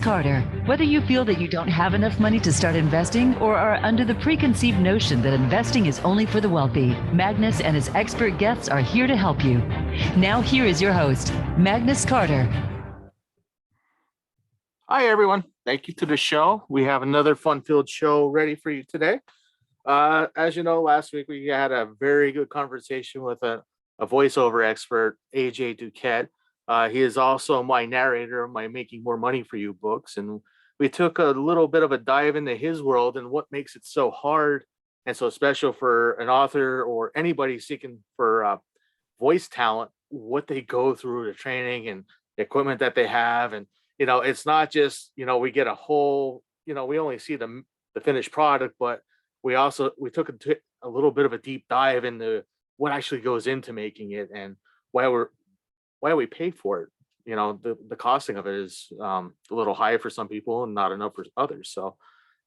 Carter. Whether you feel that you don't have enough money to start investing or are under the preconceived notion that investing is only for the wealthy, Magnus and his expert guests are here to help you. Now here is your host, Magnus Carter. Hi, everyone. Thank you to the show. We have another fun-filled show ready for you today. As you know, last week we had a very good conversation with a voiceover expert, AJ Duquette. He is also my narrator of my Making More Money for You books. And we took a little bit of a dive into his world and what makes it so hard and so special for an author or anybody seeking for voice talent, what they go through, the training and the equipment that they have. And, it's not just, we get a whole, we only see the finished product, but we took a little bit of a deep dive into what actually goes into making it and why we pay for it. The costing of it is a little high for some people and not enough for others. So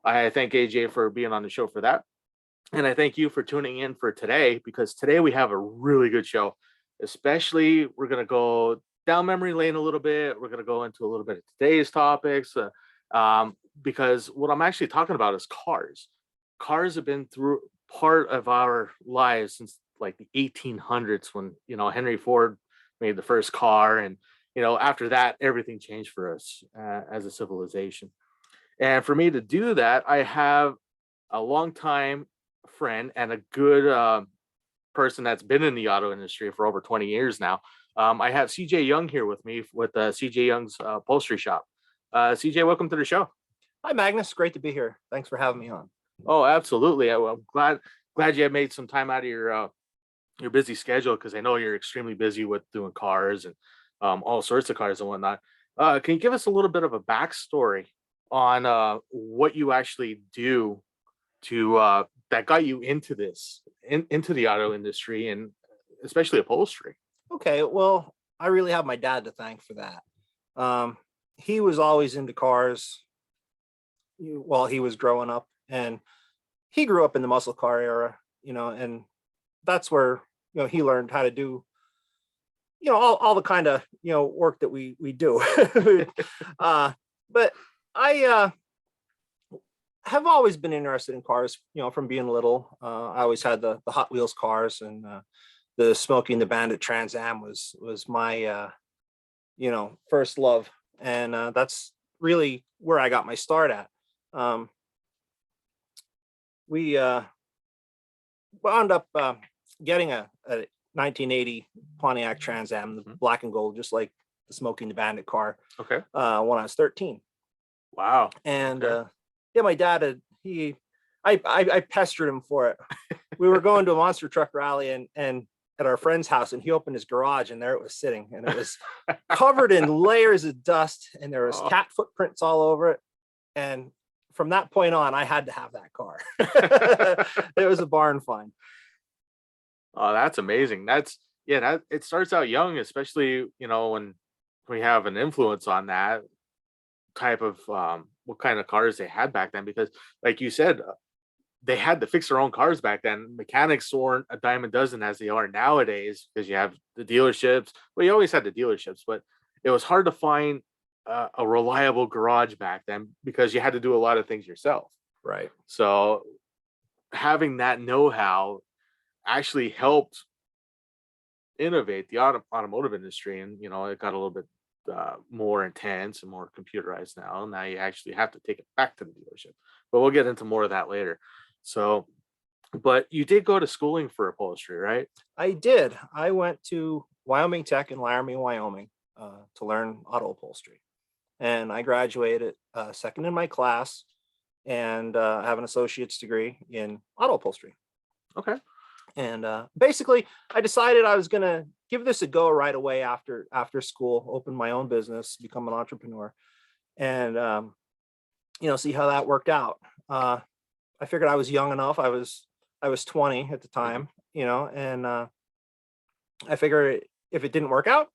I thank AJ for being on the show for that. And I thank you for tuning in for today, because today we have a really good show. Especially, we're going to go down memory lane a little bit. We're going to go into a little bit of today's topics because what I'm actually talking about is cars. Cars have been through part of our lives since like the 1800s when, Henry Ford made the first car. And, after that, everything changed for us as a civilization. And for me to do that, I have a longtime friend and a good person that's been in the auto industry for over 20 years now. I have CJ Young here with me with CJ Young's upholstery shop. CJ, welcome to the show. Hi, Magnus. Great to be here. Thanks for having me on. Oh, absolutely. I'm glad you have made some time out of your busy schedule, because I know you're extremely busy with doing cars and all sorts of cars and whatnot. Can you give us a little bit of a backstory on what you actually do to that got you into into the auto industry and especially upholstery? Okay, well, I really have my dad to thank for that. He was always into cars while he was growing up, and he grew up in the muscle car era, and that's where, he learned how to do, all the kind of, work that we do. But I have always been interested in cars, from being little. I always had the Hot Wheels cars, and the Smokey and the Bandit Trans Am was my, first love. And that's really where I got my start at. We wound up getting a 1980 Pontiac Trans Am, the black and gold, just like the Smokey and the Bandit car. Okay. When I was 13. Wow. And okay. My dad I pestered him for it. We were going to a monster truck rally and at our friend's house, and he opened his garage, and there it was sitting, and it was covered in layers of dust, and there was cat footprints all over it. And from that point on, I had to have that car. It was a barn find. Oh, that's amazing. It starts out young, especially, when we have an influence on that type of what kind of cars they had back then, because like you said, they had to fix their own cars back then. Mechanics weren't a dime a dozen as they are nowadays, because you have the dealerships. Well, you always had the dealerships, but it was hard to find a reliable garage back then because you had to do a lot of things yourself. Right. So having that know-how actually helped innovate the automotive industry, and it got a little bit more intense and more computerized now. Now you actually have to take it back to the dealership, but we'll get into more of that later. So, but you did go to schooling for upholstery, right? I did. I went to Wyoming Tech in Laramie, Wyoming, to learn auto upholstery, and I graduated second in my class, and have an associate's degree in auto upholstery. Okay. And basically, I decided I was going to give this a go right away after school, open my own business, become an entrepreneur, and see how that worked out. I figured I was young enough. I was 20 at the time, and I figured if it didn't work out,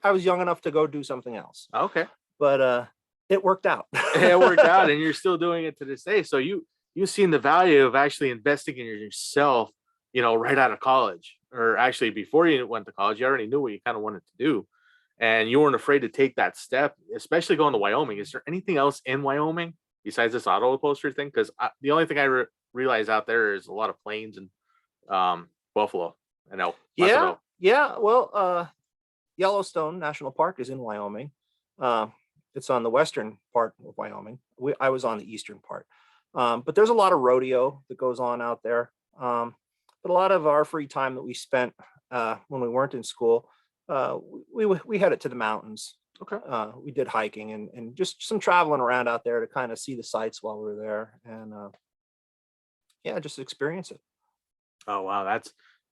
I was young enough to go do something else. Okay. But it worked out. It worked out, and you're still doing it to this day. So you've seen the value of actually investing in yourself, right out of college, or actually before you went to college. You already knew what you kind of wanted to do, and you weren't afraid to take that step, especially going to Wyoming. Is there anything else in Wyoming besides this auto upholstery thing? Because the only thing I realize out there is a lot of plains and buffalo and elk. Yeah. Well, Yellowstone National Park is in Wyoming. It's on the western part of Wyoming. I was on the eastern part. But there's a lot of rodeo that goes on out there. But a lot of our free time that we spent when we weren't in school, we headed to the mountains. Okay. We did hiking and just some traveling around out there to kind of see the sights while we were there, and just experience it. Oh wow,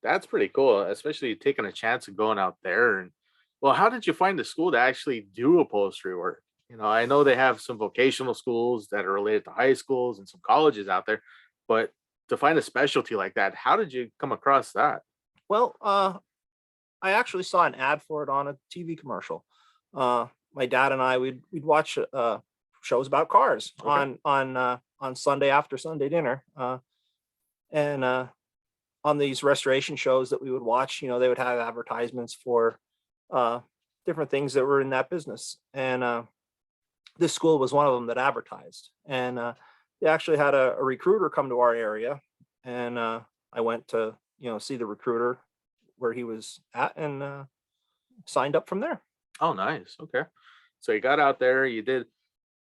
that's pretty cool, especially taking a chance of going out there. And well, how did you find the school to actually do upholstery work? I know they have some vocational schools that are related to high schools and some colleges out there, but to find a specialty like that, how did you come across that? Well, I actually saw an ad for it on a TV commercial. My dad and I we'd watch shows about cars Okay. on Sunday after Sunday dinner, and on these restoration shows that we would watch, they would have advertisements for different things that were in that business, and this school was one of them that advertised, and they actually had a recruiter come to our area, and I went to see the recruiter where he was at, and signed up from there. Oh, nice. Okay. So you got out there, you did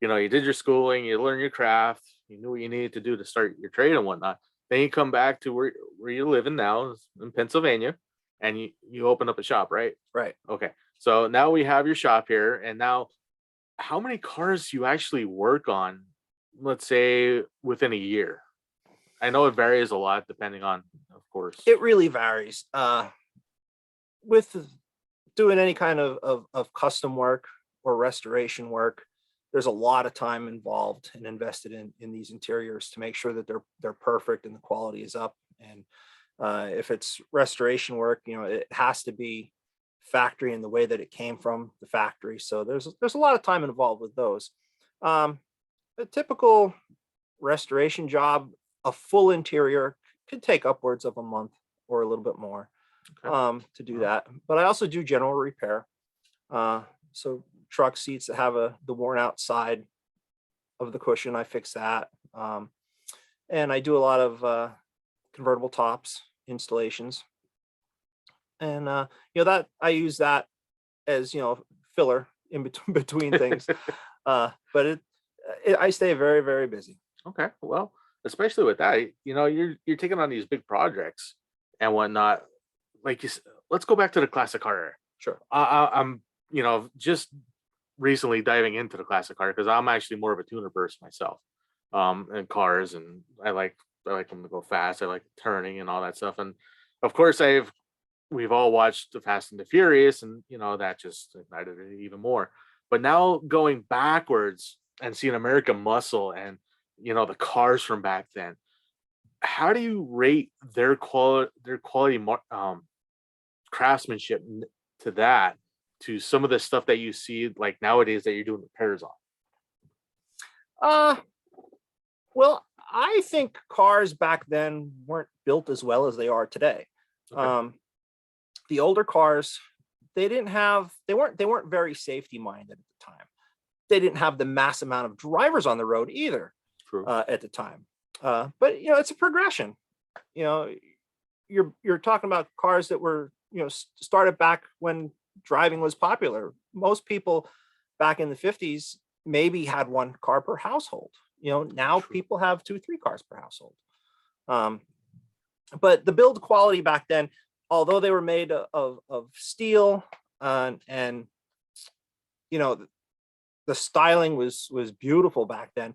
your schooling, you learned your craft, you knew what you needed to do to start your trade and whatnot. Then you come back to where you're living now in Pennsylvania, and you open up a shop, right? Right. Okay. So now we have your shop here, and now how many cars do you actually work on, let's say within a year? I know it varies a lot depending on, of course. It really varies. With doing any kind of custom work or restoration work, there's a lot of time involved and invested in these interiors to make sure that they're perfect and the quality is up. And if it's restoration work, it has to be factory in the way that it came from the factory. So there's a lot of time involved with those. A typical restoration job, a full interior, could take upwards of a month or a little bit more. Okay. To do that. But I also do general repair. So truck seats that have the worn out side of the cushion, I fix that. And I do a lot of convertible tops installations. And that I use that as filler in between things. But I stay very, very busy. Okay. Well, especially with that, you're taking on these big projects and whatnot. Like let's go back to the classic car era. Sure. I'm just recently diving into the classic car because I'm actually more of a tuner person myself, in cars, and I like them to go fast. I like turning and all that stuff, and of course we've all watched the Fast and the Furious, and that just ignited it even more. But now going backwards and seeing American Muscle and the cars from back then, how do you rate their quality craftsmanship to that, to some of the stuff that you see like nowadays that you're doing repairs on? Well, I think cars back then weren't built as well as they are today. Okay. The older cars, they weren't very safety minded at the time. They didn't have the mass amount of drivers on the road either. True. At the time. But it's a progression. You're talking about cars that were started back when driving was popular. Most people back in the 50s maybe had one car per household. Now True. people have 2-3 cars per household. But the build quality back then, although they were made of steel, and the styling was beautiful back then,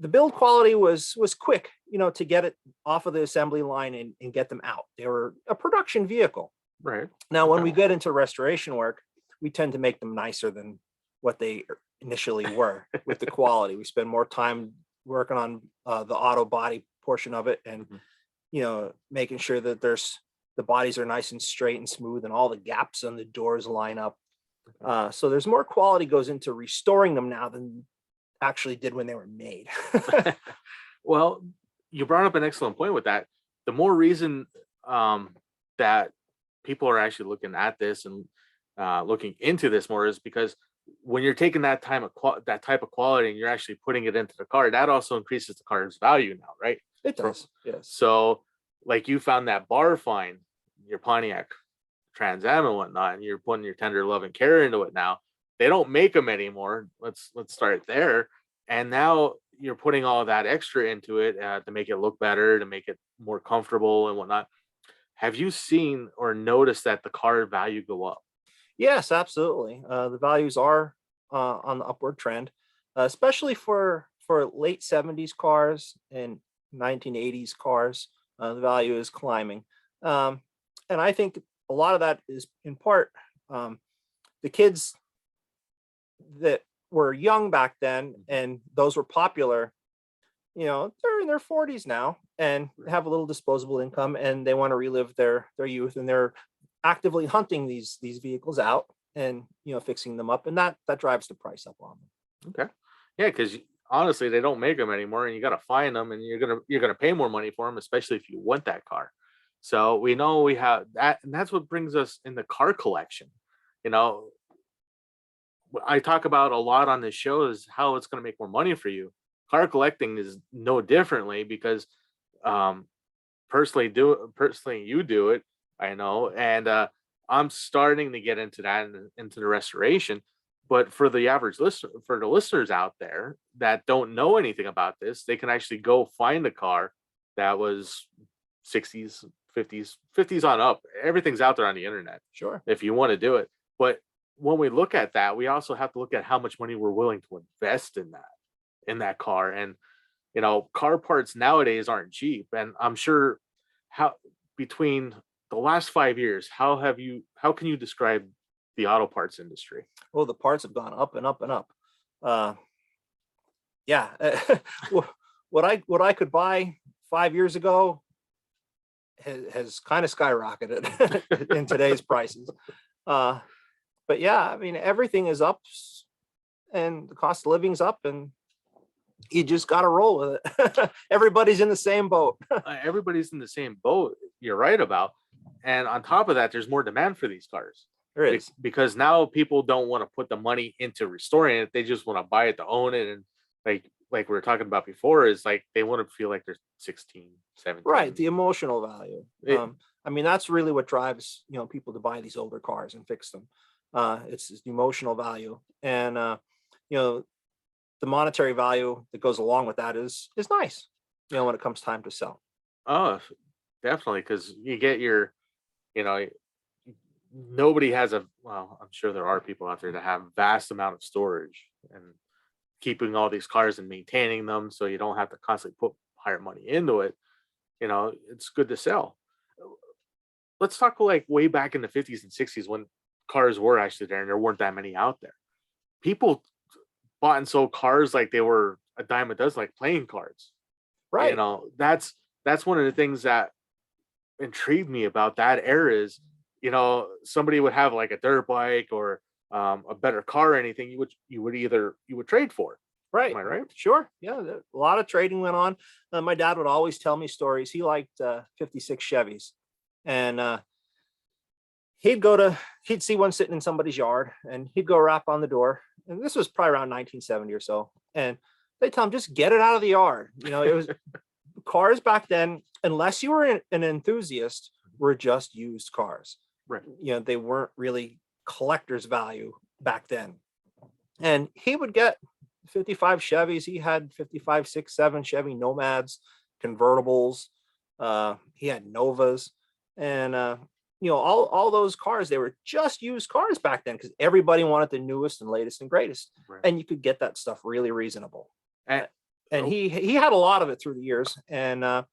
the build quality was quick, to get it off of the assembly line and get them out. They were a production vehicle. Right. Now, when we get into restoration work, we tend to make them nicer than what they initially were with the quality. We spend more time working on the auto body portion of it, and making sure that the bodies are nice and straight and smooth, and all the gaps on the doors line up. So there's more quality goes into restoring them now than actually did when they were made. Well, you brought up an excellent point with that. The more reason that people are actually looking at this and looking into this more is because when you're taking that that type of quality and you're actually putting it into the car, that also increases the car's value now, right? It does. Yes. So like you found that bar fine, your Pontiac Trans Am and whatnot, and you're putting your tender love and care into it now. They don't make them anymore. Let's start there. And now you're putting all that extra into it to make it look better, to make it more comfortable and whatnot. Have you seen or noticed that the car value go up? Yes, absolutely. The values are on the upward trend, especially for late 70s cars and 1980s cars. The value is climbing. And I think a lot of that is in part the kids that were young back then and those were popular, they're in their 40s now and have a little disposable income and they want to relive their youth, and they're actively hunting these vehicles out and fixing them up, and that drives the price up on them. Okay. Yeah, because honestly, they don't make them anymore, and you got to find them, and you're gonna pay more money for them, especially if you want that car. So we know we have that, and that's what brings us in the car collection. I talk about a lot on this show is how it's going to make more money for you. Car collecting is no differently because personally you do it, I know, and I'm starting to get into that and into the restoration. But for the average listener, for the listeners out there that don't know anything about this, they can actually go find a car that was 60s, 50s on up. Everything's out there on the internet. Sure. If you want to do it. But when we look at that, we also have to look at how much money we're willing to invest in that car. And car parts nowadays aren't cheap. And I'm sure how between the last 5 years, how can you describe the auto parts industry? Well, the parts have gone up and up and up. Yeah. what I could buy 5 years ago has kind of skyrocketed in today's prices. But yeah, I mean, everything is up and the cost of living's up, and you just got to roll with it. Everybody's in the same boat. Everybody's in the same boat. You're right about. And on top of that, there's more demand for these cars. There is. Because now people don't want to put the money into restoring it. They just want to buy it to own it. And like we were talking about before, is like they want to feel like they're 16, 17. Right. The emotional value. I mean, that's really what drives, people to buy these older cars and fix them. It's the emotional value. And, the monetary value that goes along with that is nice, when it comes time to sell. Oh, definitely. Because you get your, nobody has well, I'm sure there are people out there that have vast amount of storage and keeping all these cars and maintaining them so you don't have to constantly put higher money into it. It's good to sell. Let's talk like way back in the 50s and 60s when cars were actually there and there weren't that many out there. People bought and sold cars like they were a dime a dozen, like playing cards. Right. That's one of the things that intrigued me about that era is, somebody would have like a dirt bike or a better car or anything you would trade for. Right. Am I right? Sure. Yeah. A lot of trading went on. My dad would always tell me stories. He liked 56 Chevys, and he'd see one sitting in somebody's yard and he'd go rap on the door. And this was probably around 1970 or so. And they tell him, just get it out of the yard. It was cars back then, unless you were an enthusiast, were just used cars. Right. They weren't really collector's value back then. And he would get 55 Chevys. He had 55, 6, 7 Chevy Nomads, convertibles. He had Novas, and all those cars, they were just used cars back then because everybody wanted the newest and latest and greatest. Right. And you could get that stuff really reasonable. And oh. he had a lot of it through the years. And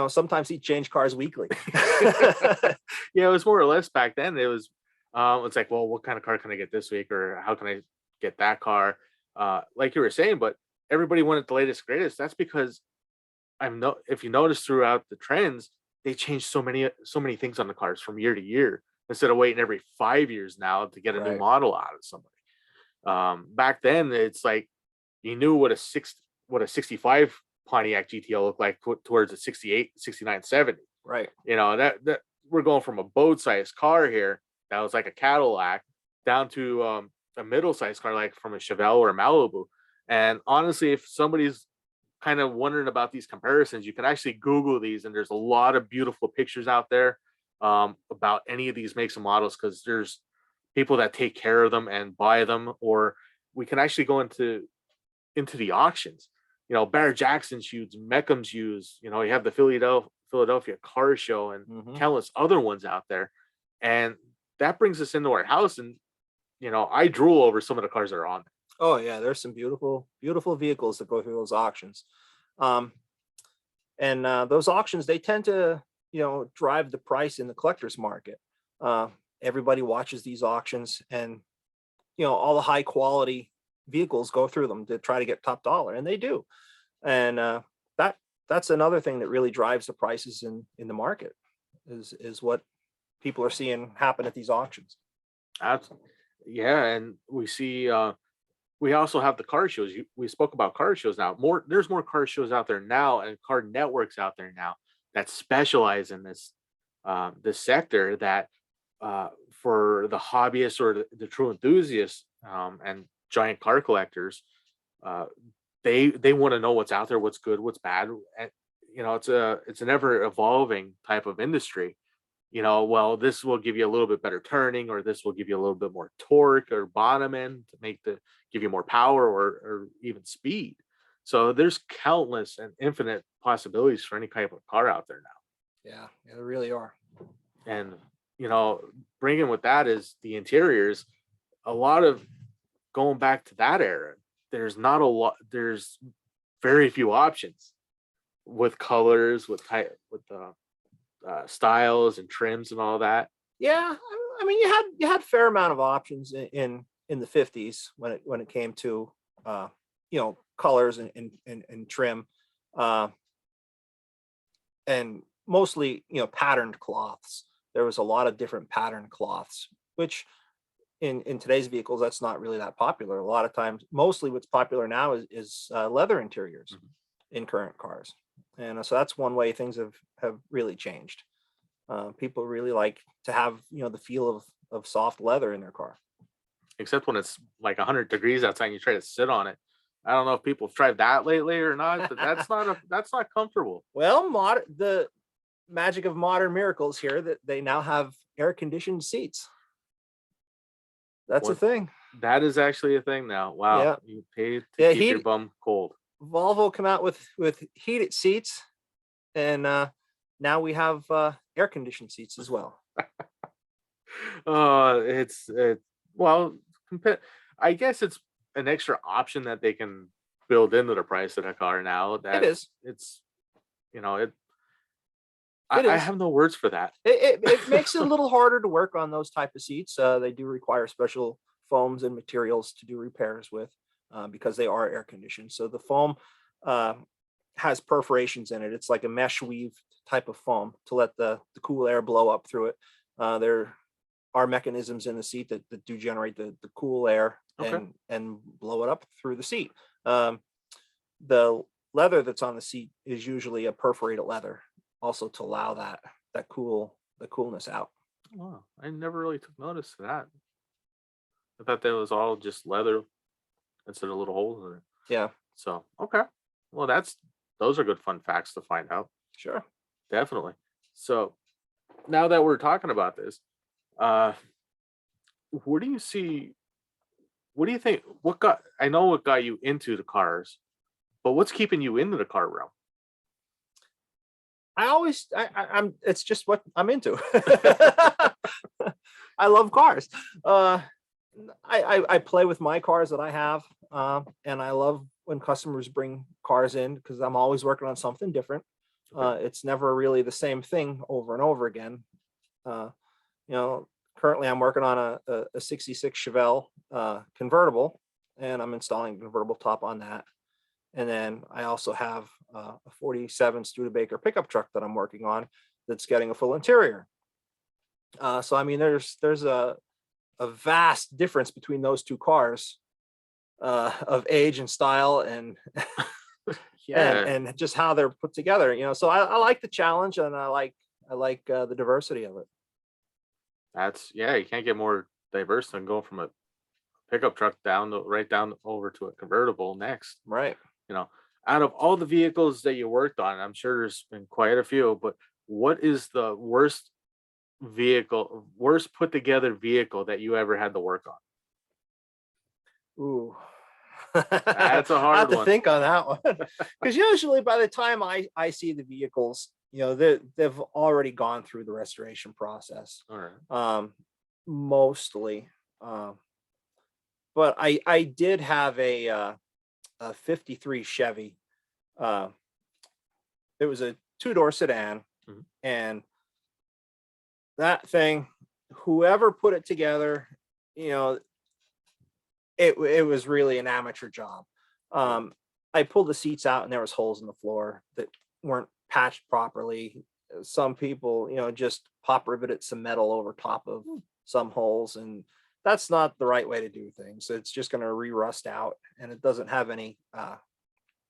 sometimes he'd change cars weekly. Yeah, it was more or less back then. It was it's like, well, what kind of car can I get this week, or how can I get that car? Like you were saying, but everybody wanted the latest greatest. That's because if you notice throughout the trends, they changed so many things on the cars from year to year instead of waiting every 5 years now to get a new model out of somebody. Back then, it's like you knew what a 65 Pontiac GTO looked like towards a 68, 69, 70. Right. That we're going from a boat-sized car here that was like a Cadillac down to a middle-sized car like from a Chevelle or a Malibu. And honestly, if somebody's kind of wondering about these comparisons, you can actually Google these, and there's a lot of beautiful pictures out there about any of these makes and models, because there's people that take care of them and buy them. Or we can actually go into the auctions. You know, Barrett Jackson's used, Meckham's used. You know, you have the Philadelphia Car Show and countless other ones out there, and that brings us into our house. And you know, I drool over some of the cars that are on there. Oh yeah, there's some beautiful vehicles that go through those auctions. And those auctions, they tend to, you know, drive the price in the collector's market. Everybody watches these auctions, and you know, all the high quality vehicles go through them to try to get top dollar, and they do. And that's another thing that really drives the prices in the market, is what people are seeing happen at these auctions. Absolutely. Yeah, and we see we also have the car shows. We spoke about car shows now. There's more car shows out there now, and car networks out there now that specialize in this this sector, that for the hobbyists or the true enthusiasts and giant car collectors, they want to know what's out there, what's good, what's bad. And you know, it's an ever evolving type of industry. You know, well, this will give you a little bit better turning, or this will give you a little bit more torque or bottom end to give you more power, or even speed. So there's countless and infinite possibilities for any type of car out there now. Yeah, there really are. And you know, bringing with that is the interiors. A lot of going back to that era, there's not a lot. There's very few options with colors, with styles and trims and all that. Yeah, I mean, you had fair amount of options in the 50s when it came to you know, colors and trim, and mostly, you know, patterned cloths. There was a lot of different patterned cloths, which in today's vehicles, that's not really that popular. A lot of times, mostly what's popular now is leather interiors in current cars. And so that's one way things have really changed. People really like to have, you know, the feel of soft leather in their car. Except when it's like 100 degrees outside and you try to sit on it. I don't know if people have tried that lately or not, but that's not comfortable. Well, the magic of modern miracles here, that they now have air conditioned seats. That's a thing. That is actually a thing now. Wow. Yeah. You paid to keep your bum cold. Volvo come out with heated seats, and now we have air conditioned seats as well. Well, I guess it's an extra option that they can build into the price of a car now. That it is. It's, you know, I have no words for that. It makes it a little harder to work on those type of seats. They do require special foams and materials to do repairs with, because they are air conditioned. So the foam has perforations in it. It's like a mesh weave type of foam to let the cool air blow up through it. There are mechanisms in the seat that do generate the cool air and blow it up through the seat. The leather that's on the seat is usually a perforated leather, also to allow the coolness out. Wow, I never really took notice of that. I thought that was all just leather instead of little holes in it. Yeah. So okay, well, those are good fun facts to find out. Sure. Definitely. So now that we're talking about this, what do you think, I know what got you into the cars, but what's keeping you into the car realm? I'm it's just what I'm into. I love cars. I play with my cars that I have, and I love when customers bring cars in, because I'm always working on something different. It's never really the same thing over and over again. You know, currently I'm working on a 66 Chevelle convertible, and I'm installing a convertible top on that. And then I also have a 47 Studebaker pickup truck that I'm working on that's getting a full interior. So I mean, there's a vast difference between those two cars of age and style, and and just how they're put together. You know, so I like the challenge, and I like the diversity of it. You can't get more diverse than going from a pickup truck right down over to a convertible next. Right. You know, out of all the vehicles that you worked on, I'm sure there's been quite a few, but what is the worst put together vehicle that you ever had to work on? Ooh. That's a I hard have to one. think on that one. Because usually by the time I see the vehicles, they've already gone through the restoration process. All right. Mostly. But I did have a 53 Chevy. Uh, it was a two-door sedan, Mhm. and that thing, whoever put it together, you know, it was really an amateur job. I pulled the seats out and there was holes in the floor that weren't patched properly. Some people, just pop riveted some metal over top of some holes, and that's not the right way to do things. It's just going to re-rust out, and it doesn't have any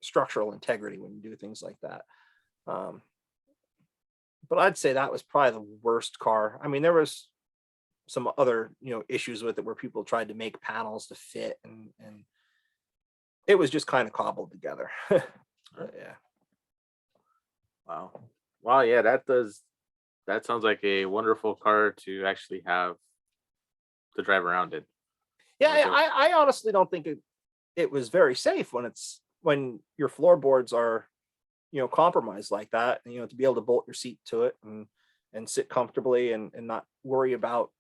structural integrity when you do things like that. But I'd say that was probably the worst car. I mean, there was some other issues with it where people tried to make panels to fit, and it was just kind of cobbled together. But yeah. Wow. Wow. Yeah, that sounds like a wonderful car to actually have to drive around in. Yeah, Okay. I honestly don't think it was very safe when your floorboards are compromised like that, and to be able to bolt your seat to it and sit comfortably and not worry about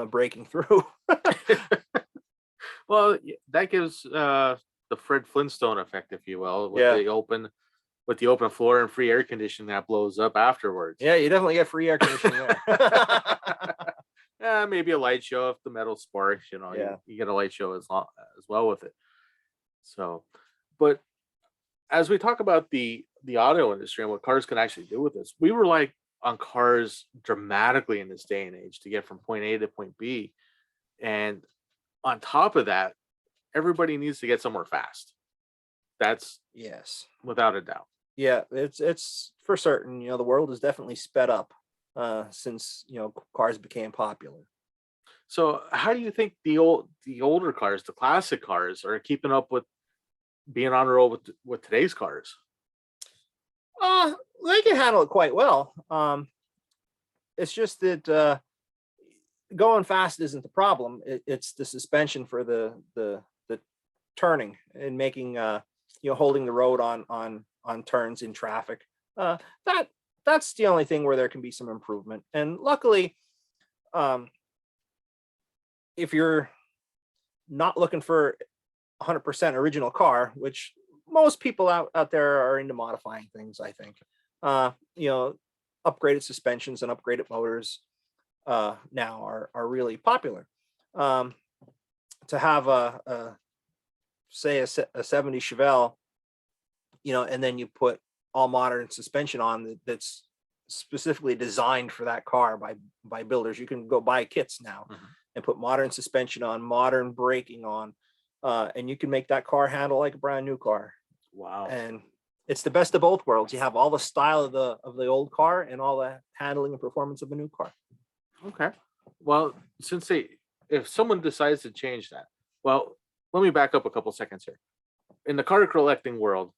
breaking through. Well, that gives the Fred Flintstone effect, if you will, with Yeah. the open floor and free air conditioning that blows up afterwards. Yeah, you definitely get free air conditioning there. Yeah, maybe a light show if the metal sparks. Yeah. You get a light show as well with it. So, but as we talk about the auto industry and what cars can actually do with this, we rely on cars dramatically in this day and age to get from point A to point B, and on top of that, everybody needs to get somewhere fast. That's Yes. without a doubt. Yeah, it's for certain. The world has definitely sped up since cars became popular. So, how do you think the older cars, the classic cars, are keeping up with being on the road with today's cars? They can handle it quite well. It's just that going fast isn't the problem. It's the suspension for the turning and making holding the road on turns in traffic. That's the only thing where there can be some improvement. And luckily, if you're not looking for 100% original car, which most people out there are into modifying things, I think, upgraded suspensions and upgraded motors now are really popular. To have say a 70 Chevelle, and then you put all modern suspension on that's specifically designed for that car by builders. You can go buy kits now and put modern suspension on, modern braking on, and you can make that car handle like a brand new car. Wow. And it's the best of both worlds. You have all the style of the old car and all the handling and performance of a new car. Okay. Well, if someone decides to change that, well, let me back up a couple seconds here. In the car collecting world,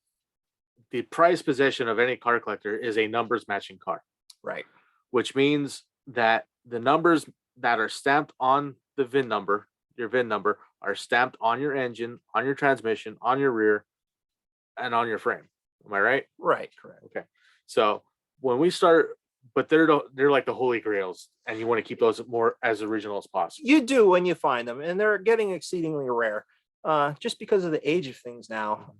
the prized possession of any car collector is a numbers matching car. Right. Which means that the numbers that are stamped on the VIN number, your VIN number, are stamped on your engine, on your transmission, on your rear, and on your frame. Am I right? Right. Correct. Okay. So when we start, but they're like the holy grails, and you want to keep those more as original as possible. You do when you find them, and they're getting exceedingly rare. Just because of the age of things now,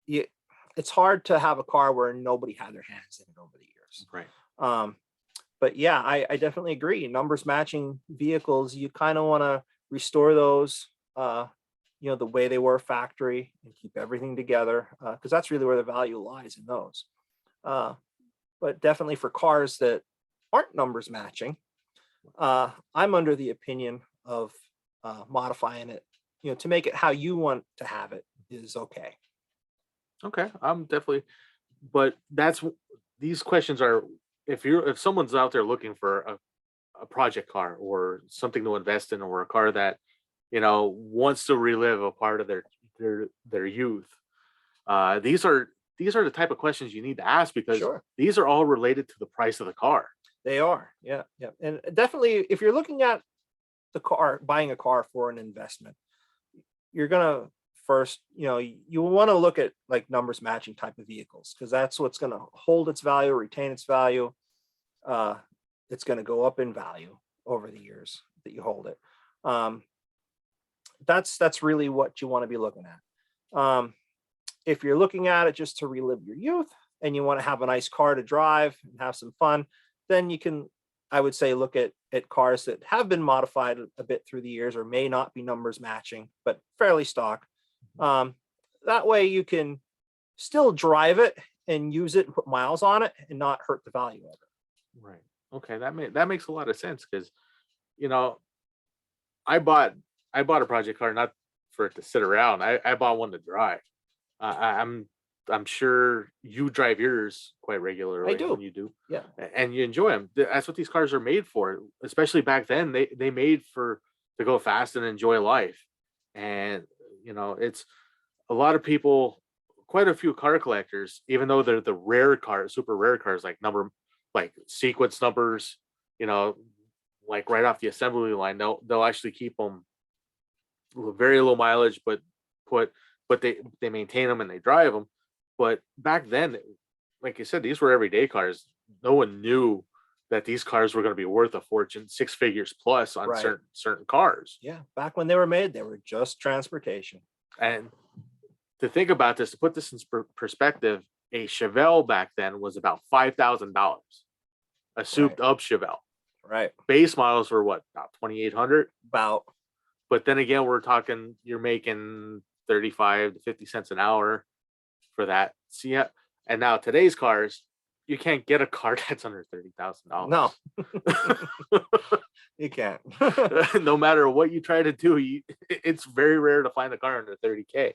it's hard to have a car where nobody had their hands in it over the years. Right. But yeah, I definitely agree. Numbers matching vehicles, you kind of want to restore those, the way they were factory, and keep everything together, because that's really where the value lies in those. But definitely for cars that aren't numbers matching, I'm under the opinion of modifying it, to make it how you want to have it is okay. Okay. I'm definitely, but these questions are, if someone's out there looking for a project car or something to invest in, or a car that, wants to relive a part of their youth. These are the type of questions you need to ask, because Sure. these are all related to the price of the car. They are. Yeah. Yeah. And definitely, if you're looking at buying a car for an investment, you're going to first, you want to look at like numbers matching type of vehicles, because that's what's going to hold its value, retain its value. It's going to go up in value over the years that you hold it. That's really what you want to be looking at. If you're looking at it just to relive your youth and you want to have a nice car to drive and have some fun, then you can, I would say, look at cars that have been modified a bit through the years, or may not be numbers matching, but fairly stock. That way you can still drive it and use it and put miles on it and not hurt the value of it. Right. Okay. That makes a lot of sense, because, I bought a project car not for it to sit around. I bought one to drive. I'm sure you drive yours quite regularly. I do. You do. Yeah. And you enjoy them. That's what these cars are made for. Especially back then, they made to go fast and enjoy life. And it's a lot of people, quite a few car collectors, even though they're the rare cars, super rare cars, like sequence numbers, like right off the assembly line, they'll actually keep them very low mileage, but they maintain them and they drive them. But back then, like you said, these were everyday cars. No one knew that these cars were going to be worth a fortune, six figures plus on Right. certain cars. Yeah. Back when they were made, they were just transportation. And to think about this, to put this in perspective, a Chevelle back then was about $5,000, a souped up Chevelle. Right. Base models were what, about 2,800? About. But then again, we're talking, you're making 35 to 50 cents an hour for that. So yeah. And now today's cars, you can't get a car that's under $30,000. No. You can't. No matter what you try to do, it's very rare to find a car under 30K.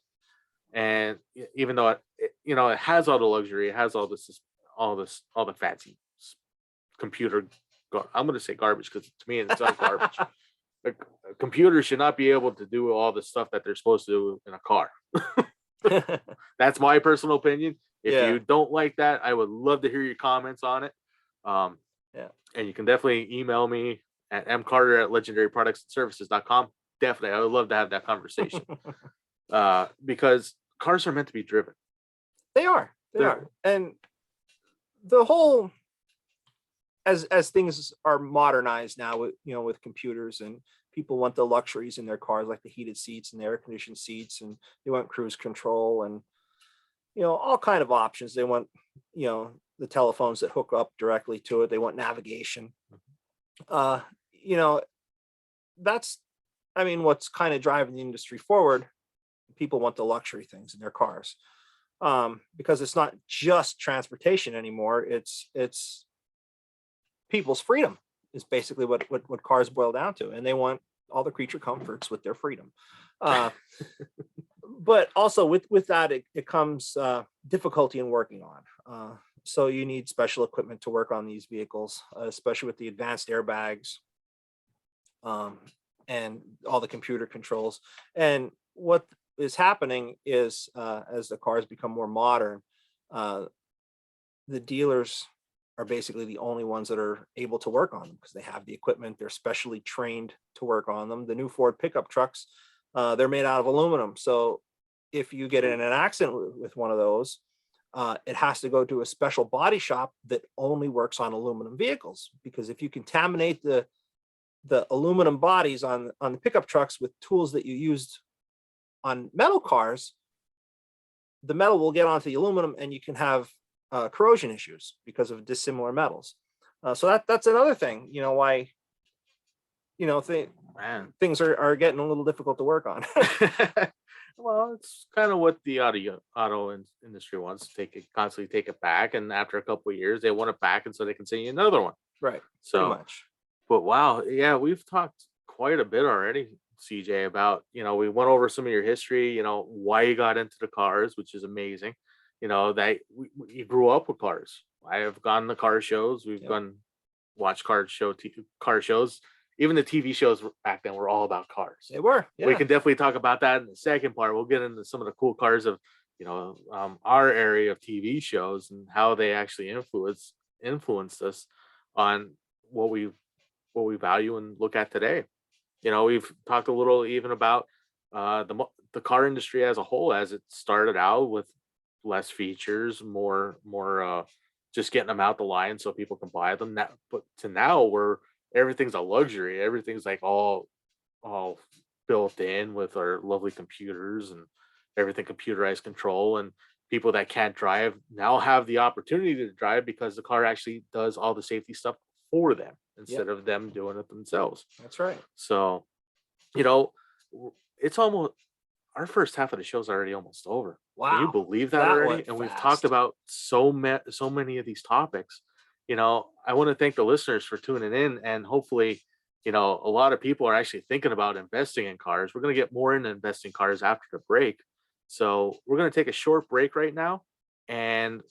And even though it has all the luxury, it has all the fancy computer. I'm going to say garbage, because to me it's not garbage. A computer should not be able to do all the stuff that they're supposed to do in a car. That's my personal opinion. If Yeah. you don't like that, I would love to hear your comments on it. Yeah. And you can definitely email me at mcarter@legendaryproductsandservices.com. Definitely, I would love to have that conversation. Because cars are meant to be driven. They are. They They're- are. And the whole, as things are modernized now with computers, and people want the luxuries in their cars, like the heated seats and the air conditioned seats, and they want cruise control and all kind of options. They want the telephones that hook up directly to it. They want navigation. That's, what's kind of driving the industry forward. People want the luxury things in their cars, because it's not just transportation anymore. It's people's freedom is basically what cars boil down to, and they want all the creature comforts with their freedom. But also with that, it comes difficulty in working on. So you need special equipment to work on these vehicles, especially with the advanced airbags, and all the computer controls. And what is happening is, as the cars become more modern, the dealers are basically the only ones that are able to work on them, because they have the equipment. They're specially trained to work on them. The new Ford pickup trucks, they're made out of aluminum. So if you get in an accident with one of those, it has to go to a special body shop that only works on aluminum vehicles, because if you contaminate the aluminum bodies on the pickup trucks with tools that you used on metal cars, the metal will get onto the aluminum, and you can have corrosion issues because of dissimilar metals. So that's another thing, why things are getting a little difficult to work on. Well, it's kind of what the auto industry wants to constantly take it back, and after a couple of years, they want it back, and so they can send you another one. Right. So Pretty much. But wow, yeah, we've talked quite a bit already, CJ, about, we went over some of your history, why you got into the cars, which is amazing. That you grew up with cars. I have gone to car shows. We've Yep. gone watch car shows. Even the TV shows back then were all about cars. They were. Yeah. We can definitely talk about that in the second part. We'll get into some of the cool cars of our area of TV shows and how they actually influenced us on what we value and look at today. We've talked a little even about the car industry as a whole, as it started out with less features, more just getting them out the line so people can buy them. But to now, where everything's a luxury, everything's like all built in with our lovely computers and everything computerized control, and people that can't drive now have the opportunity to drive because the car actually does all the safety stuff for them instead of them doing it themselves. That's right. So, it's almost our first half of the show's already almost over. Wow. Can you believe that already? And we've talked about so many of these topics. I want to thank the listeners for tuning in, and hopefully, a lot of people are actually thinking about investing in cars. We're going to get more into investing cars after the break. So we're going to take a short break right now. And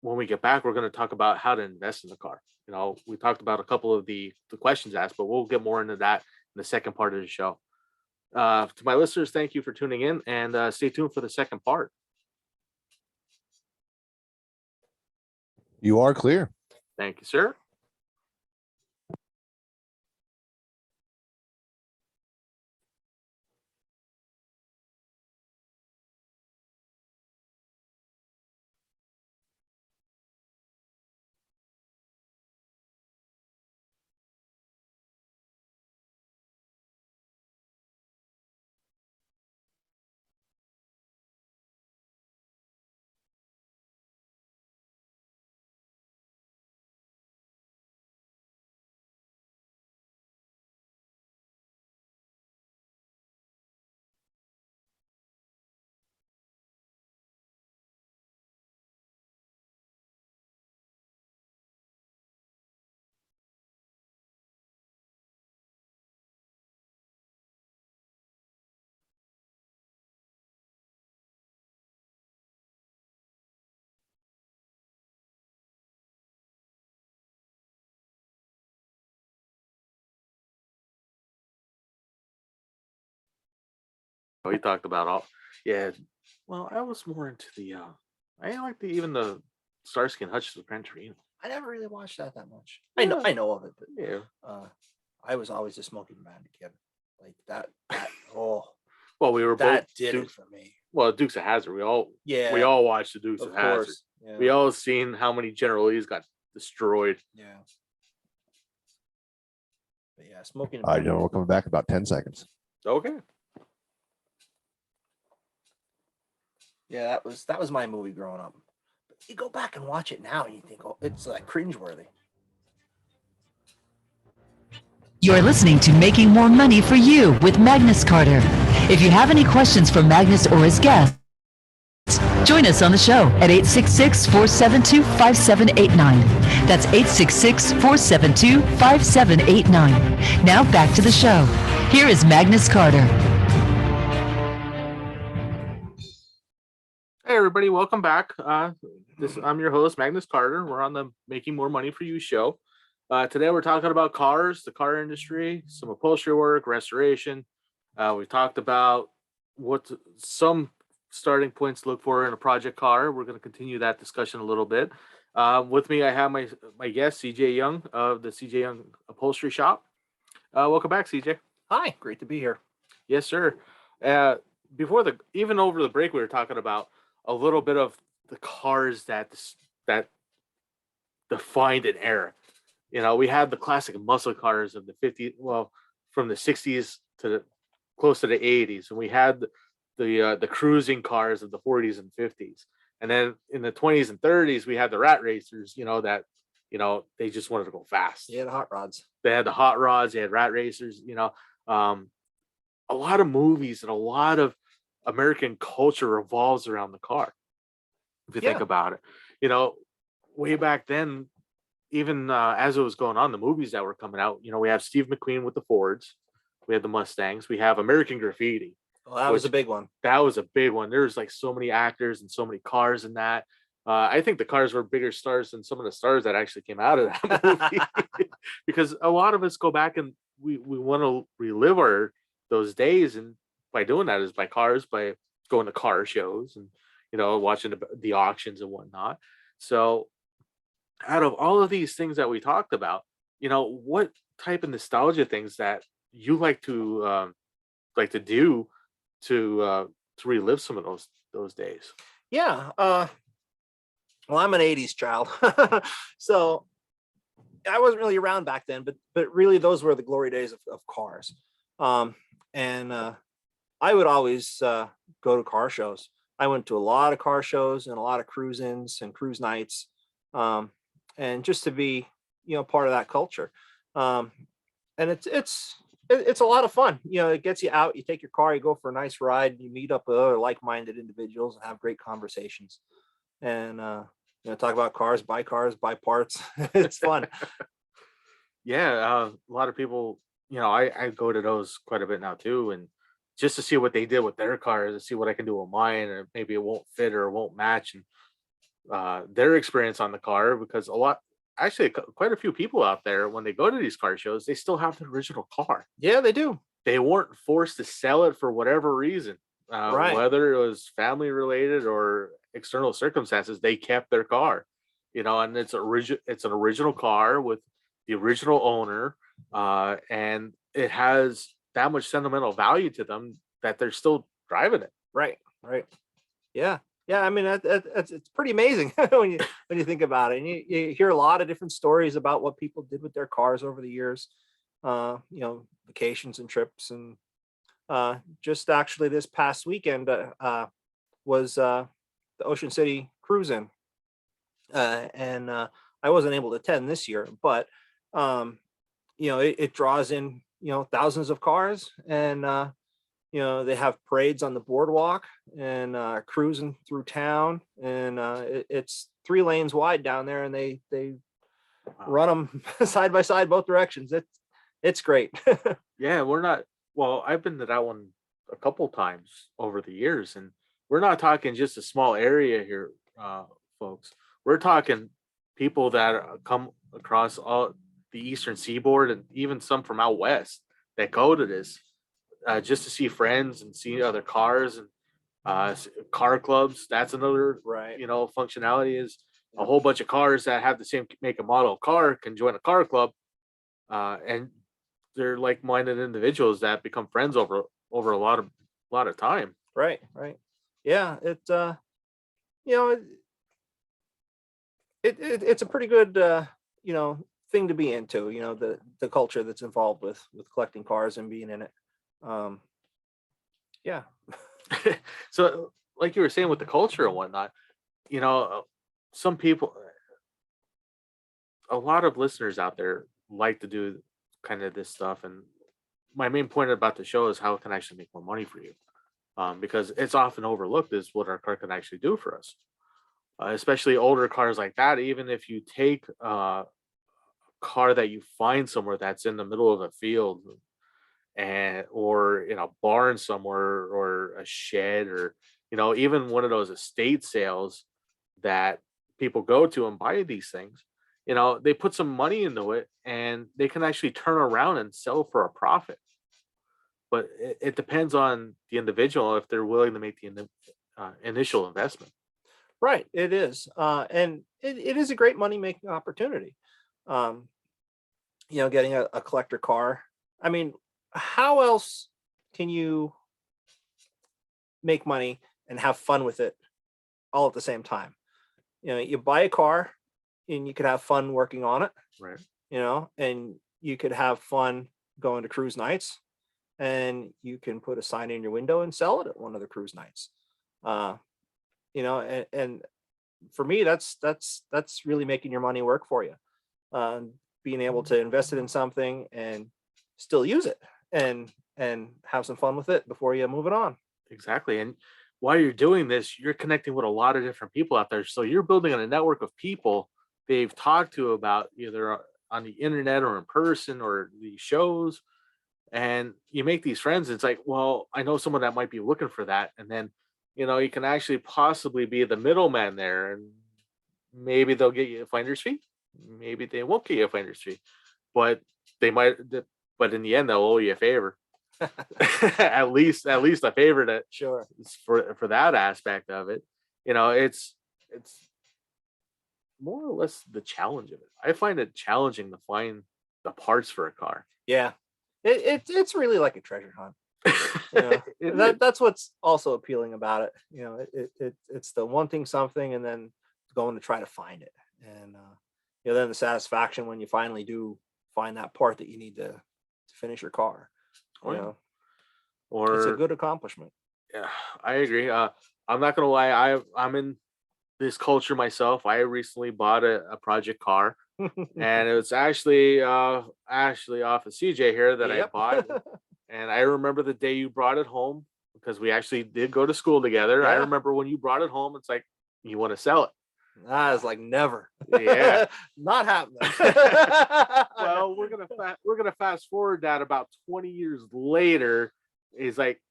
when we get back, we're going to talk about how to invest in the car. We talked about a couple of the questions asked, but we'll get more into that in the second part of the show. To my listeners, thank you for tuning in, and stay tuned for the second part. You are clear. Thank you, sir. We talked about well, I was more into I like even the Starsky and Hutch's Gran Torino. I never really watched that much. Yeah. I know of it, but Yeah. I was always a Smoking Bandit kid. Like that Well, we were that both did it for me. Well, Dukes of Hazzard. We all watched the Dukes of Hazzard. Yeah. We all seen how many General Lees got destroyed. Yeah. But yeah, Smoking I Bandit. know we're coming back in about 10 seconds. Okay. Yeah, that was my movie growing up. But you go back and watch it now and you think, oh, it's like cringeworthy. You're listening to Making More Money for You with Magnus Carter. If you have any questions for Magnus or his guests, join us on the show at 866-472-5789. That's 866-472-5789. Now back to the show. Here is Magnus Carter. Hey everybody, welcome back. I'm your host, Magnus Carter. We're on the Making More Money for You show. Today we're talking about cars, the car industry, some upholstery work, restoration. We talked about what some starting points to look for in a project car. We're going to continue that discussion a little bit. With me, I have my guest, CJ Young of the CJ Young Upholstery Shop. Welcome back, CJ. Hi, great to be here. Yes, sir. Even over the break, we were talking about a little bit of the cars that defined an era. We had the classic muscle cars of the 50s, well, from the 60s to close to the 80s, and we had the cruising cars of the 40s and 50s, and then in the 20s and 30s we had the rat racers. That they just wanted to go fast. Yeah, the hot rods. They had the hot rods. They had rat racers. A lot of movies and a lot of American culture revolves around the car. If you think about it, way back then, even as it was going on, the movies that were coming out, we have Steve McQueen with the Fords, we had the Mustangs, we have American Graffiti. Well, that was a big one. That was a big one. There's like so many actors and so many cars in that. I think the cars were bigger stars than some of the stars that actually came out of that movie, because a lot of us go back and we want to relive those days, and by doing that is by cars, by going to car shows and watching the auctions and whatnot. So out of all of these things that we talked about, what type of nostalgia things that you like to do to relive some of those days? Yeah. Well, I'm an 80s child. So I wasn't really around back then, but really those were the glory days of cars. And I would always go to car shows. I went to a lot of car shows and a lot of cruise-ins and cruise nights, and just to be, part of that culture. Um, and it's a lot of fun. It gets you out. You take your car, you go for a nice ride, you meet up with other like-minded individuals and have great conversations. And talk about cars, buy parts. It's fun. Yeah, a lot of people, I go to those quite a bit now too, and just to see what they did with their cars, to see what I can do with mine, or maybe it won't fit or it won't match, and their experience on the car. Because quite a few people out there, when they go to these car shows, they still have the original car. Yeah, they do. They weren't forced to sell it for whatever reason, Right. whether it was family related or external circumstances. They kept their car, and it's an original car with the original owner, and it has that much sentimental value to them that they're still driving it. Right. Yeah. I mean, it's pretty amazing when you think about it. And you hear a lot of different stories about what people did with their cars over the years. Vacations and trips, and just actually this past weekend was the Ocean City cruise-in, and I wasn't able to attend this year, but it draws in thousands of cars, and they have parades on the boardwalk and cruising through town, and it's 3 lanes wide down there, and they run them side by side both directions. It's great. Yeah, I've been to that one a couple times over the years, and we're not talking just a small area here, folks. We're talking people that come across all the eastern seaboard, and even some from out west that go to this just to see friends and see other cars, and car clubs. That's another Right. functionality, is a whole bunch of cars that have the same make and model of car can join a car club, and they're like-minded individuals that become friends over a lot of time. Right. Yeah, it's a pretty good thing to be into. The culture that's involved with collecting cars and being in it. Yeah. So, like you were saying with the culture and whatnot, some people, a lot of listeners out there like to do kind of this stuff, and my main point about the show is how it can actually make more money for you, because it's often overlooked is what our car can actually do for us, especially older cars like that. Even if you take a car that you find somewhere that's in the middle of a field, or in a barn somewhere, or a shed, or even one of those estate sales that people go to and buy these things, they put some money into it, and they can actually turn around and sell for a profit. But it depends on the individual if they're willing to make the initial investment. Right. It is. And it is a great money making opportunity. Getting a collector car. I mean, how else can you make money and have fun with it all at the same time? You buy a car and you could have fun working on it, Right. And you could have fun going to cruise nights, and you can put a sign in your window and sell it at one of the cruise nights. And for me, that's really making your money work for you. Being able to invest it in something and still use it, and have some fun with it before you move it on. Exactly. And while you're doing this, you're connecting with a lot of different people out there. So you're building on a network of people they've talked to about either on the internet or in person or these shows. And you make these friends. It's like, well, I know someone that might be looking for that. And then, you can actually possibly be the middleman there and maybe they'll get you a finder's fee. Maybe they won't get you a finder's fee, but they might. But in the end, they'll owe you a favor. at least a favor to Sure. for that aspect of it. It's more or less the challenge of it. I find it challenging to find the parts for a car. Yeah. It's really like a treasure hunt. It- That's what's also appealing about it. It's the wanting something and then going to try to find it. And then the satisfaction when you finally do find that part that you need to finish your car. Oh, yeah. It's a or good accomplishment. yeah, I agree. I'm not gonna lie. I'm in this culture myself. I recently bought a project car, and it was actually off of CJ here that I Yep. bought. And I remember the day you brought it home because we actually did go to school together. I Yeah. remember when you brought it home. It's like you want to sell it. I was like, never. Yeah. Not happening. Well, we're gonna fast forward that about 20 years later. Is like,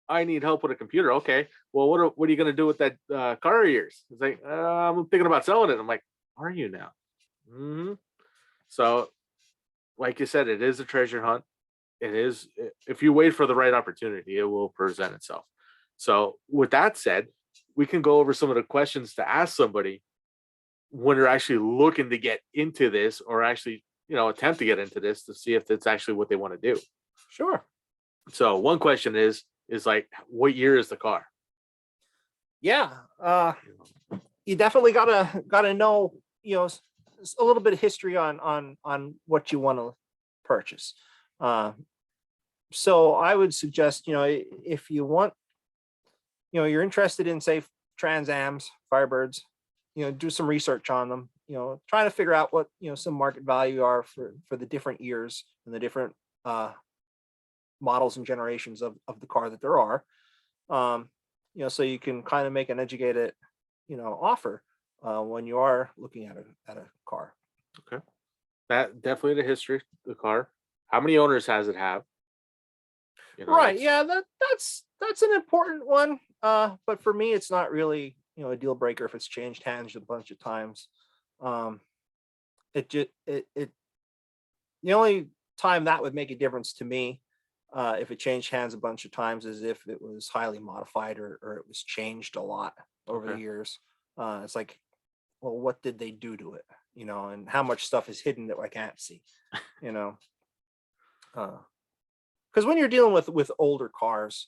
I need help with a computer. Okay, well, what are you gonna do with that car of yours? It's like, I'm thinking about selling it. I'm like, are you now? So, like you said, it is a treasure hunt. It is. If you wait for the right opportunity, it will present itself. So, with that said, we can go over some of the questions to ask somebody when they're actually looking to get into this, or actually, attempt to get into this, to see if it's actually what they want to do. Sure. So, one question is like, what year is the car? Yeah. You definitely gotta know, a little bit of history on what you want to purchase. So I would suggest, if you want, you're interested in, say, Trans Ams, Firebirds, do some research on them, trying to figure out what, some market value are for the different years and the different models and generations of the car that there are. So you can kind of make an educated, offer when you are looking at a car. Okay. That definitely the history of the car. How many owners has it have? Right. Yeah, that's an important one. But for me, it's not really, a deal breaker if it's changed hands a bunch of times. The only time that would make a difference to me, if it changed hands a bunch of times, is if it was highly modified or it was changed a lot over the years. It's like, well, what did they do to it? And how much stuff is hidden that I can't see, because when you're dealing with older cars,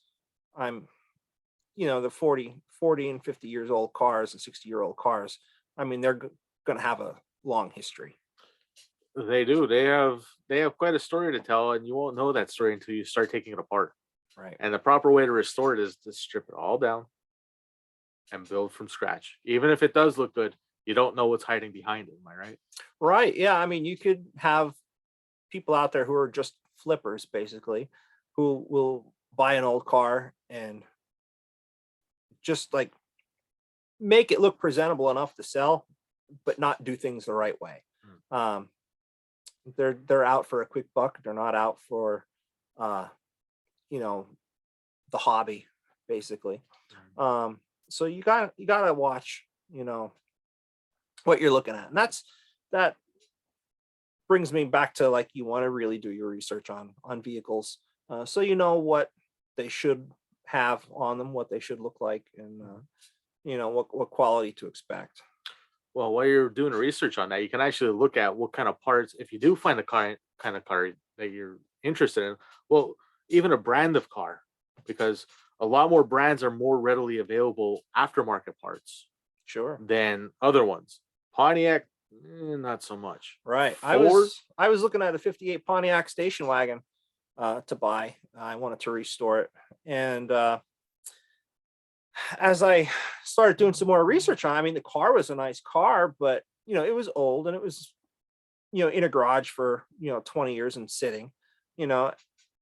the 40 and 50 years old cars and 60-year-old cars, they're going to have a long history. They do. They have quite a story to tell, and you won't know that story until you start taking it apart. Right. And the proper way to restore it is to strip it all down and build from scratch. Even if it does look good, you don't know what's hiding behind it. Am I right? Right. Yeah. You could have people out there who are just flippers, basically, who will buy an old car and just like make it look presentable enough to sell, but not do things the right way. They're out for a quick buck. They're not out for the hobby, basically. So you gotta watch, what you're looking at. And that brings me back to, like, you want to really do your research on vehicles, so you know what they should have on them, what they should look like, and what quality to expect. Well, while you're doing the research on that, you can actually look at what kind of parts, if you do find the kind of car that you're interested in, well, even a brand of car, because a lot more brands are more readily available aftermarket parts Sure. than other ones. Pontiac, not so much. Right. Ford? I was looking at a 58 Pontiac station wagon to buy. I wanted to restore it. And as I started doing some more research on, the car was a nice car, but it was old, and it was in a garage for 20 years and sitting,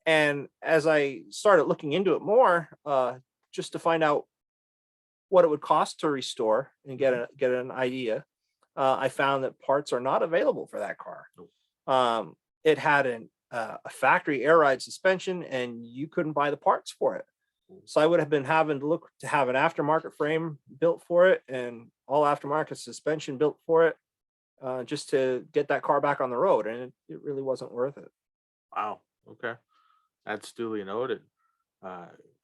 and as I started looking into it more, just to find out what it would cost to restore and get an idea, I found that parts are not available for that car. It had a factory air ride suspension, and you couldn't buy the parts for it. So I would have been having to look to have an aftermarket frame built for it and all aftermarket suspension built for it, just to get that car back on the road. And it really wasn't worth it. Wow. Okay. That's duly noted.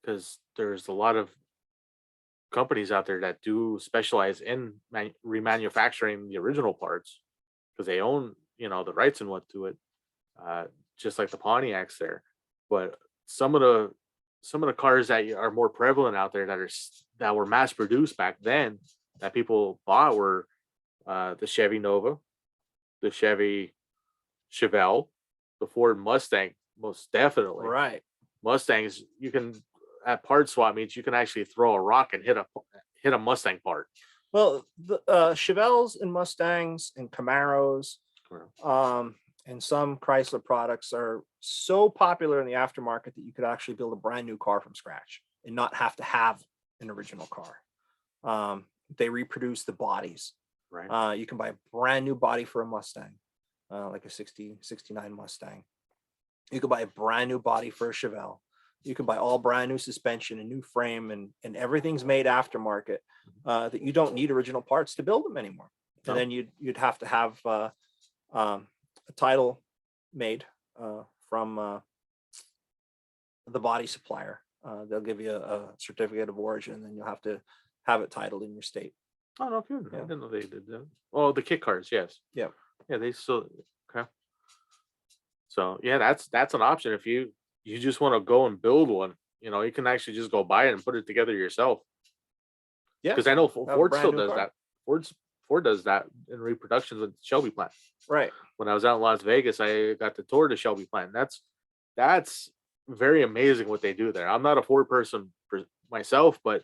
Because there's a lot of companies out there that do specialize in remanufacturing the original parts because they own, the rights and what to it, just like the Pontiacs there. But some of the cars that are more prevalent out there that were mass produced back then that people bought were the Chevy Nova, the Chevy Chevelle, the Ford Mustang, most definitely. Right. Mustangs, you can at part swap meets you can actually throw a rock and hit a Mustang part. Well, the Chevelles and Mustangs and Camaros, and some Chrysler products are so popular in the aftermarket that you could actually build a brand new car from scratch and not have to have an original car. They reproduce the bodies. Right. You can buy a brand new body for a Mustang, like a 69 Mustang. You could buy a brand new body for a Chevelle. You can buy all brand new suspension and new frame, and everything's made aftermarket, that you don't need original parts to build them anymore. No. And then you'd have to have a title made from the body supplier. They'll give you a certificate of origin, and then you'll have to have it titled in your state. Oh, no, good. Yeah. I didn't know they did that. Oh, the kit cars, yes. Yeah. Yeah, they still okay. So yeah, that's an option if you just want to go and build one. You can actually just go buy it and put it together yourself. Yeah, because I know have a Ford brand still new does car. that. Ford does that in reproductions at the Shelby plant. Right. When I was out in Las Vegas, I got to tour the Shelby plant. That's very amazing what they do there. I'm not a Ford person myself, but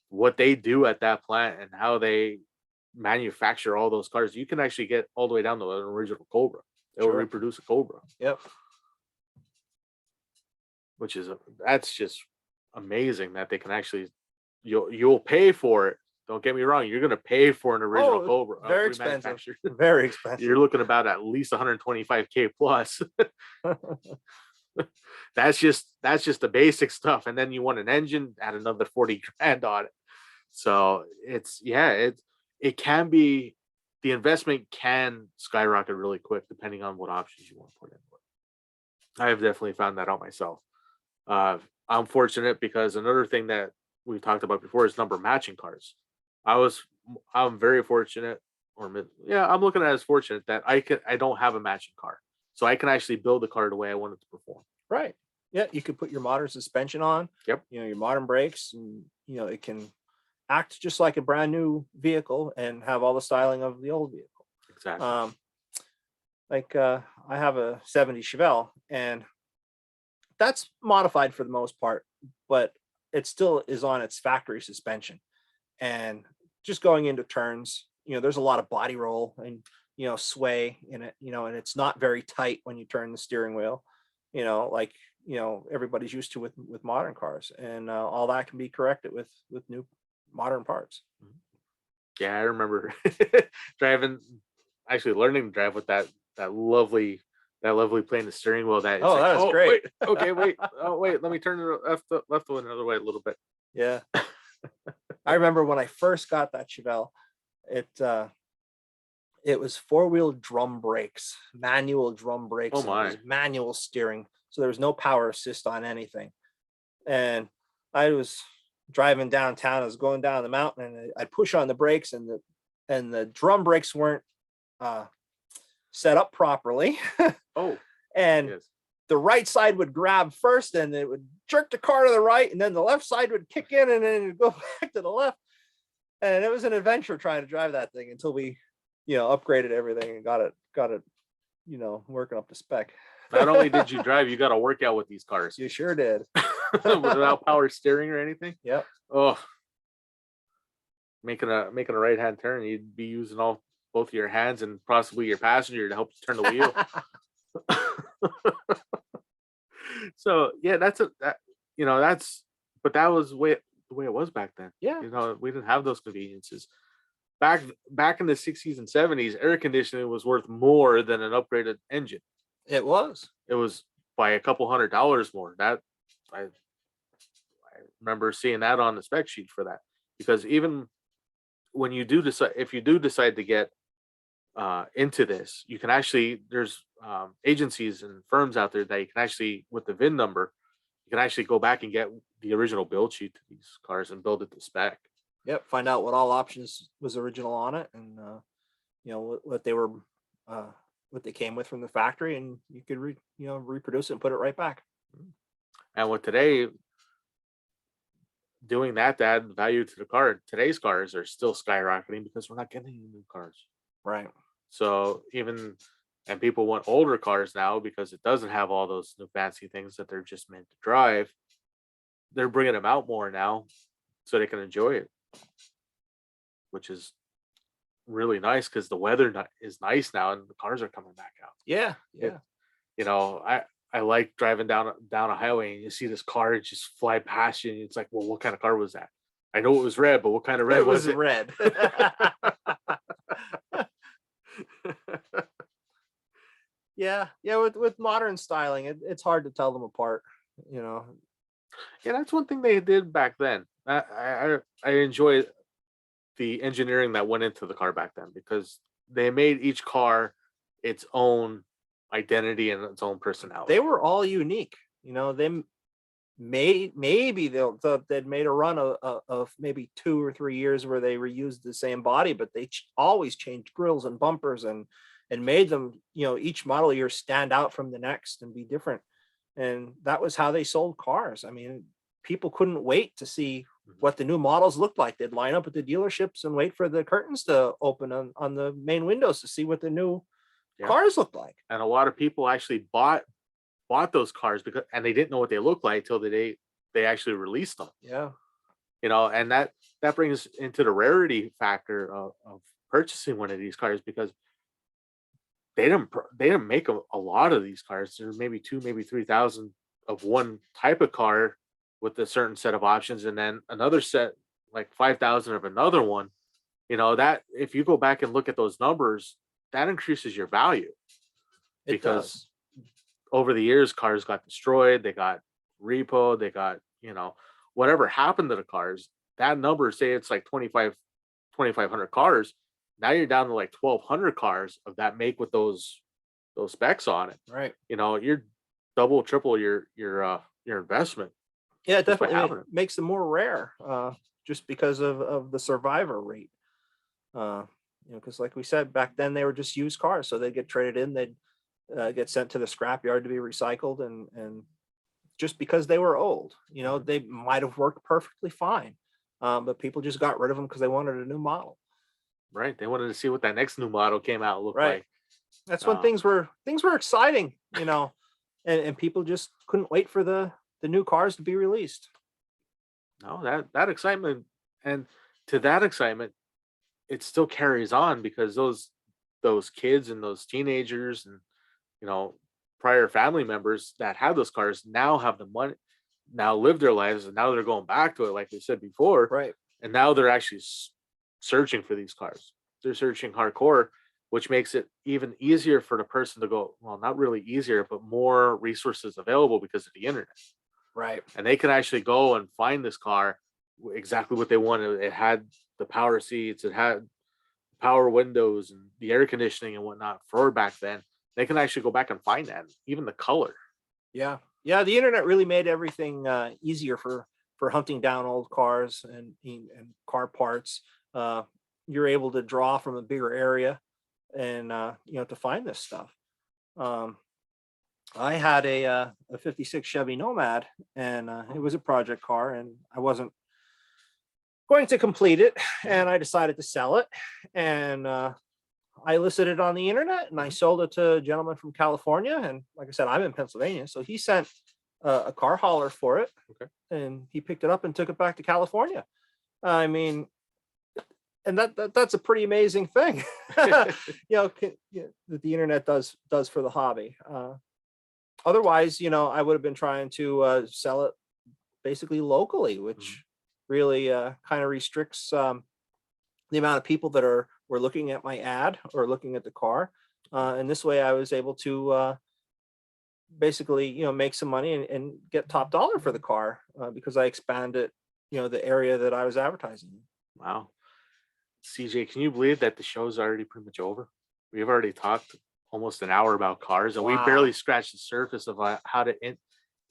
what they do at that plant and how they manufacture all those cars, you can actually get all the way down to an original Cobra. They'll Sure. reproduce a Cobra. Yep. That's just amazing that they can actually, you'll pay for it. Don't get me wrong, you're gonna pay for an original Cobra. Very expensive. remanufactured. Very expensive. You're looking about at least 125K plus. That's just the basic stuff, and then you want an engine, add another 40 grand on it. So it can be, the investment can skyrocket really quick depending on what options you want to put in. I have definitely found that out myself. I'm fortunate because another thing that we've talked about before is number matching cars. I'm very fortunate, I'm looking at it as fortunate that I don't have a matching car, so I can actually build the car the way I want it to perform. Right. Yeah, you could put your modern suspension on. Yep. Your modern brakes, and it can act just like a brand new vehicle and have all the styling of the old vehicle. Exactly. I have a 70 Chevelle, and that's modified for the most part, but it still is on its factory suspension. And just going into turns, there's a lot of body roll and sway in it, and it's not very tight when you turn the steering wheel, everybody's used to with modern cars, and all that can be corrected with new modern parts. Yeah, I remember learning to drive with that lovely playing the steering wheel. That was great. Wait, okay, wait. Oh, wait. Let me turn the left one another way a little bit. Yeah. I remember when I first got that Chevelle, it was four-wheel drum brakes, manual drum brakes. Oh my. It was manual steering, so there was no power assist on anything. And I was driving downtown. I was going down the mountain, and I'd push on the brakes, and the drum brakes weren't set up properly. Oh, and yes. The right side would grab first, and it would jerk the car to the right, and then the left side would kick in, and then it'd go back to the left. And it was an adventure trying to drive that thing until we, upgraded everything and got it, working up to spec. Not only did you drive, you got to work out with these cars. You sure did. Without power steering or anything. Yep. Oh, making a right hand turn, you'd be using both of your hands and possibly your passenger to help you turn the wheel. So yeah, but that was the way it was back then. Yeah. We didn't have those conveniences. Back in the 60s and 70s, air conditioning was worth more than an upgraded engine. It was by a couple $100 more. That remember seeing that on the spec sheet for that, because even when you do decide, if you do decide to get into this, you can actually, there's agencies and firms out there that you can actually, with the VIN number, you can actually go back and get the original build sheet to these cars and build it to spec. Yep. Find out what all options was original on it, and what they were, what they came with from the factory, and you could reproduce it and put it right back. And with today, doing that to add value to the car, today's cars are still skyrocketing because we're not getting any new cars. Right. So and people want older cars now because it doesn't have all those new fancy things that they're just meant to drive. They're bringing them out more now so they can enjoy it, which is really nice because the weather is nice now and the cars are coming back out. Yeah. Yeah. I like driving down a highway and you see this car just fly past you and it's like, well, what kind of car was that? I know it was red, but what kind of red was it? Red. Yeah. With modern styling, it's hard to tell them apart. Yeah, that's one thing they did back then. I enjoy the engineering that went into the car back then because they made each car its own identity and its own personality. They were all unique. They they'd made a run of maybe 2 or 3 years where they reused the same body, but they always changed grills and bumpers and made them, each model year stand out from the next and be different. And that was how they sold cars. I mean, people couldn't wait to see what the new models looked like. They'd line up at the dealerships and wait for the curtains to open on the main windows to see what the new cars looked like. And a lot of people actually bought those cars and they didn't know what they looked like till the day they actually released them. Yeah. And that brings into the rarity factor of purchasing one of these cars because they didn't make a lot of these cars. There's maybe 2,000, maybe 3,000 of one type of car with a certain set of options, and then another set like 5,000 of another one. That if you go back and look at those numbers, that increases your value. Because over the years, cars got destroyed, they got repo, they got, whatever happened to the cars. That number, say it's like 2,500 cars. Now you're down to like 1,200 cars of that make with those specs on it. Right. You're double, triple your investment. Yeah, it definitely makes them more rare, just because of the survivor rate. Because like we said, back then they were just used cars, so they'd get traded in, they'd get sent to the scrapyard to be recycled, and just because they were old, they might have worked perfectly fine, but people just got rid of them because they wanted a new model. Right, they wanted to see what that next new model came out looked like. That's when things were exciting, and people just couldn't wait for the new cars to be released. No, that excitement, and to that excitement, it still carries on because those kids and those teenagers and prior family members that had those cars now have the money, now live their lives, and now they're going back to it like we said before. Right. And now they're actually searching for these cars. They're searching hardcore, which makes it even easier for the person to go, well, not really easier, but more resources available because of the internet. Right. And they can actually go and find this car exactly what they wanted. It had the power seats, it had power windows and the air conditioning and whatnot for back then. They can actually go back and find that, even the color. Yeah. The internet really made everything easier for hunting down old cars and car parts. You're able to draw from a bigger area and to find this stuff. I had a 56 Chevy Nomad, and it was a project car, and I wasn't going to complete it, and I decided to sell it, and I listed it on the internet, and I sold it to a gentleman from California. And like I said, I'm in Pennsylvania, so he sent a car hauler for it. Okay. And he picked it up and took it back to California. I mean, and that's a pretty amazing thing, that the internet does for the hobby. Otherwise, I would have been trying to sell it basically locally, which really kind of restricts the amount of people that were looking at my ad or looking at the car. And this way I was able to basically, make some money and get top dollar for the car because I expanded, the area that I was advertising in. Wow. CJ, can you believe that the show's already pretty much over? We've already talked almost an hour about cars, and we Wow. barely scratched the surface of how to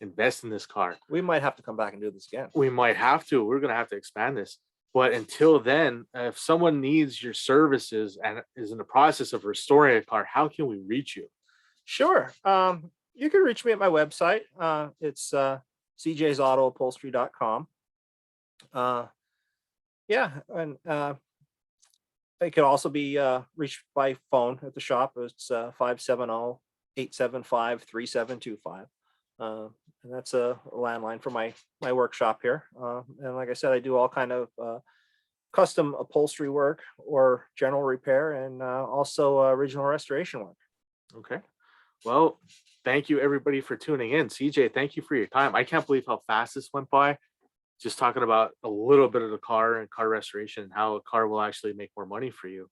invest in this car. We might have to come back and do this again. We might have to. We're going to have to expand this. But until then, if someone needs your services and is in the process of restoring a car, how can we reach you? Sure. You can reach me at my website. It's cjsautoupholstery.com. Yeah, and it could also be reached by phone at the shop. It's 570-875-3725. And that's a landline for my workshop here. And like I said, I do all kind of custom upholstery work or general repair, and also original restoration work. Okay. Well, thank you everybody for tuning in. CJ, thank you for your time. I can't believe how fast this went by. Just talking about a little bit of the car and car restoration and how a car will actually make more money for you.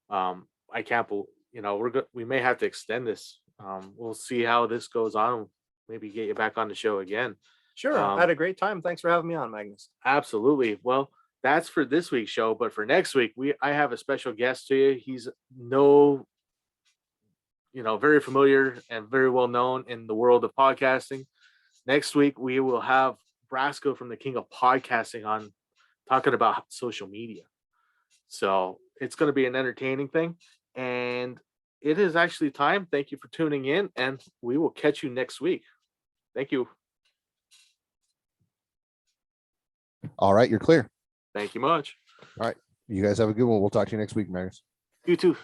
I can't believe, we may have to extend this. We'll see how this goes on. Maybe get you back on the show again. Sure. I had a great time. Thanks for having me on, Magnus. Absolutely. Well, that's for this week's show, but for next week, I have a special guest to you. He's very familiar and very well known in the world of podcasting. Next week, we will have Brasco from the King of Podcasting on, talking about social media. So it's going to be an entertaining thing, and it is actually time. Thank you for tuning in, and we will catch you next week. Thank you. All right, you're clear. Thank you much. All right, you guys have a good one. We'll talk to you next week, Magnus. You too.